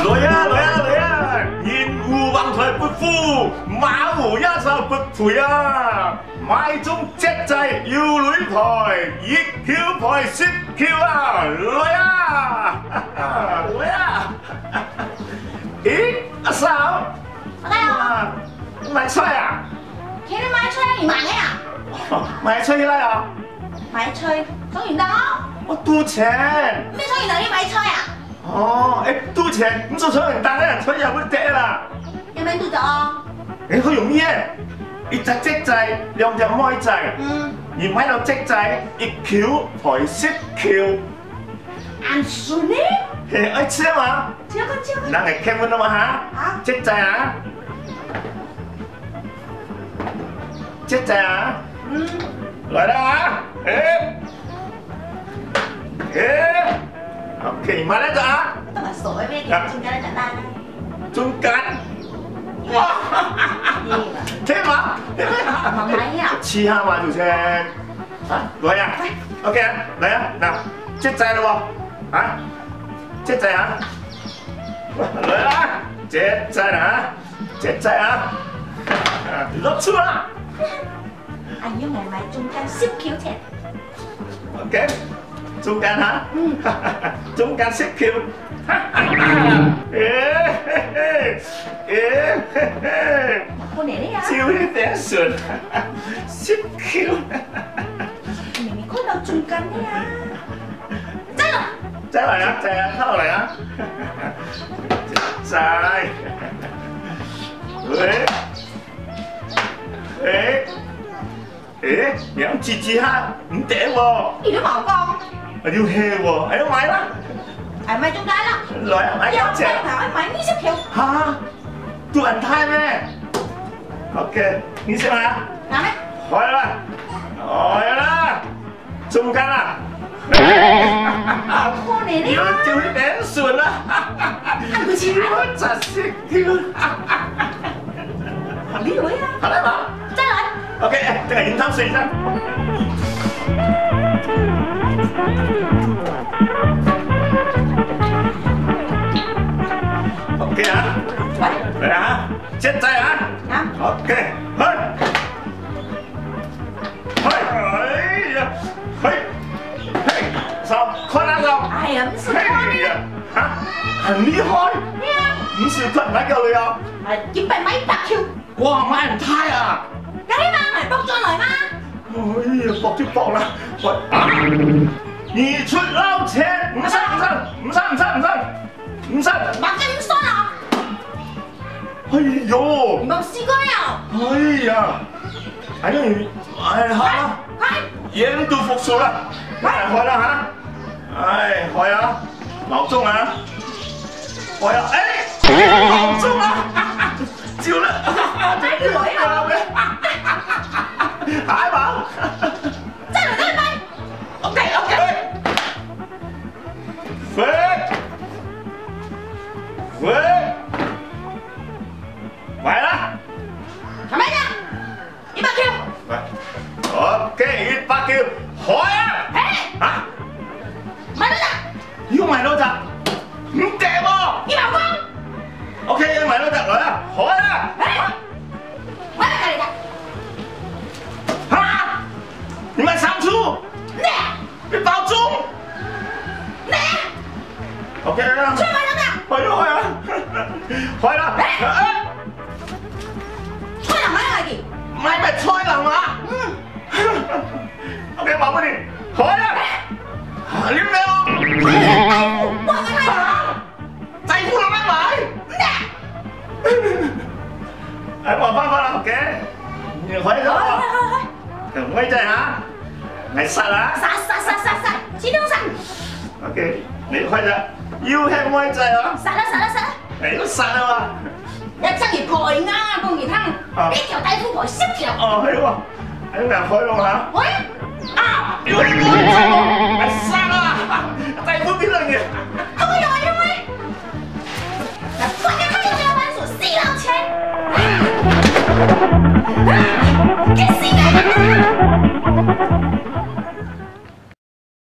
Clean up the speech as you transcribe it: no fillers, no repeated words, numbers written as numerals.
來啊！燕湖橫財撥富，馬湖一手撥賠啊！買中隻掣要女牌，熱橋牌雪橋啊！來啊！來啊！咦，阿嫂，買菜啊？今天買菜你買嘅啊？買菜啦呀？買菜，中元檔咯。我賭錢。咩中元檔要買菜啊？哦，賭錢，唔做中元檔咧，菜又會跌啦。有咩賭咗啊？佢用咩？一隻隻掣，兩隻妹掣。而買到隻掣，一橋台色橋。啱算呢？愛吃嘛？照個。嗱，嚟傾乜啊嘛嚇？隻掣啊？隻掣啊？來啦OK， 買來咗啊？都係傻嘅咩？中間簡單。中間？哇！聽嘛？唔係啊！黐下嘛條車，來啊 ！OK 啊，嚟啊！嗱，即掣啦喎，嚇！即掣啊！來啦！即掣啦嚇！即掣啊！落出啦！阿姨我買中間燒橋車。OK， 中間嚇，中間燒橋。過嚟呢啊！照呢頂船，燒橋。明明開到中間呢啊！真啊！真嚟啊！真啊！เข้า嚟啊！真。兩字字下唔頂喎。你都冇講。我要 hea 喎，哎呀買啦！係咪中間啦？來啊買兩隻。買呢隻橋。嚇？做人太咩 ？OK， 你識嘛？啱咩？開啦！開啦！中間啦！過嚟呢？要照呢頂船啦！係佢錢啊！窒息跳！呢位啊？好嚟嘛？真係。OK， 這個飲湯水先。OK 啊，嚟啊，即掣啊。OK， 去，哎呀，手開啦手。哎呀，唔是開呢？嚇，很厲害。咩啊？唔是佢唔係叫你啊？係準備買白橋。哇，買唔太啊！梗係嘛，係搏咗來嘛。哎呀，搏就搏啦，喂啊！二出撈車，唔使，白嘅唔信啊！哎呦！你冇試過呀？哎呀！好啦，嘢都服數啦，開啦嚇！開啊，鬧鐘啊，開啊！鬧鐘啊，照啦，買女啊！係嘛？真係真係買 OK， 喂，買啦！係咪㗎？100橋。喂 ，OK， 100橋，開啊！嚇？買到咋？要買到咋？唔掂喎！100蚊。OK， 要買到咋？來啊！開啊！買到㗎你㗎？嚇！你買3出？咩？你包中？咩？OK 啦。出去買咗咩啊？開啊！開啦！菜籃買嚟嘅。買咩菜籃啊？OK， 話俾你，開啦！你咩啊？幫我睇下。制服攞嚟買？咩？話翻啦 ，OK。開咗。唔可以真係嚇，係殺啊！殺，始終殺。OK， 你開咗，要係唔可以真係啊？殺啦！你都殺啊嘛！一爭而賠啱啊，公兒湯，呢條底褲賠10條。哦，係喎，喺度開咯嚇。喂，要係唔可以真係殺啊！底褲邊兩嘢？開咗啊，因為快啲開咗班數4樓車。幾時啊？